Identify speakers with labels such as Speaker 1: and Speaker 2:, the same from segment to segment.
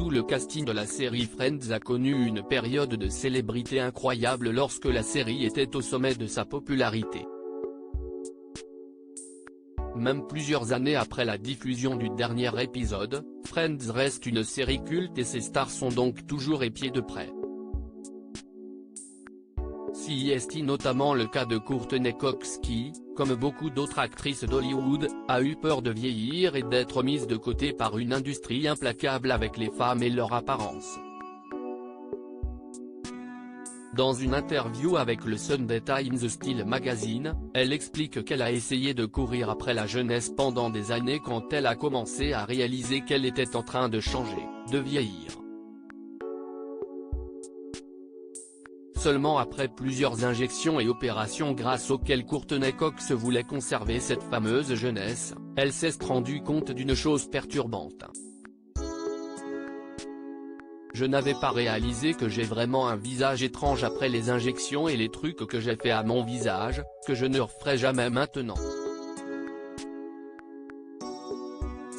Speaker 1: tout le casting de la série Friends a connu une période de célébrité incroyable lorsque la série était au sommet de sa popularité. Même plusieurs années après la diffusion du dernier épisode, Friends reste une série culte et ses stars sont donc toujours épiées de près. C'est notamment le cas de Courtney Cox qui, comme beaucoup d'autres actrices d'Hollywood, a eu peur de vieillir et d'être mise de côté par une industrie implacable avec les femmes et leur apparence. Dans une interview avec le Sunday Times Style Magazine, elle explique qu'elle a essayé de courir après la jeunesse pendant des années quand elle a commencé à réaliser qu'elle était en train de changer, de vieillir. Seulement après plusieurs injections et opérations grâce auxquelles Courtney Cox voulait conserver cette fameuse jeunesse, elle s'est rendue compte d'une chose perturbante. Je n'avais pas réalisé que j'ai vraiment un visage étrange après les injections et les trucs que j'ai fait à mon visage, que je ne referai jamais maintenant.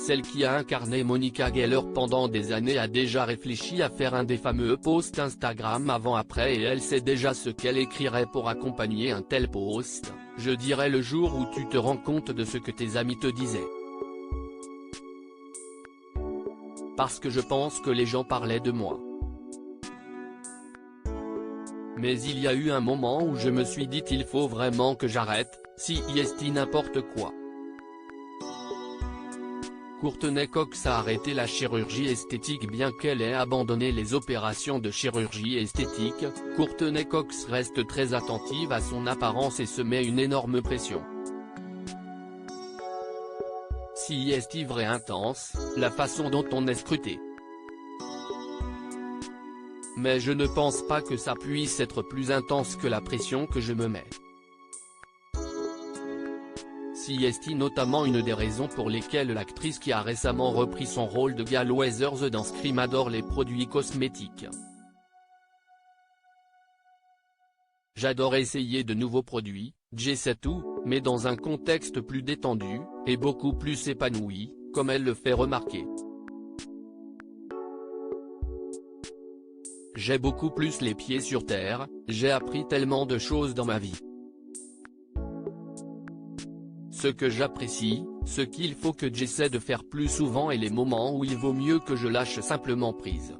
Speaker 1: Celle qui a incarné Monica Geller pendant des années a déjà réfléchi à faire un des fameux posts Instagram avant-après et elle sait déjà ce qu'elle écrirait pour accompagner un tel post, je dirais le jour où tu te rends compte de ce que tes amis te disaient. Parce que je pense que les gens parlaient de moi. Mais il y a eu un moment où je me suis dit il faut vraiment que j'arrête, si n'importe quoi. Courtney Cox a arrêté la chirurgie esthétique bien qu'elle ait abandonné les opérations de chirurgie esthétique. Courtney Cox reste très attentive à son apparence et se met une énorme pression. C'est vrai intense, la façon dont on est scruté. Mais je ne pense pas que ça puisse être plus intense que la pression que je me mets. C'est notamment une des raisons pour lesquelles l'actrice qui a récemment repris son rôle de Gal Weathers dans Scream adore les produits cosmétiques. J'adore essayer de nouveaux produits, j'essaie tout, mais dans un contexte plus détendu, et beaucoup plus épanoui, comme elle le fait remarquer. J'ai beaucoup plus les pieds sur terre, j'ai appris tellement de choses dans ma vie. Ce que j'apprécie, ce qu'il faut que j'essaie de faire plus souvent et les moments où il vaut mieux que je lâche simplement prise.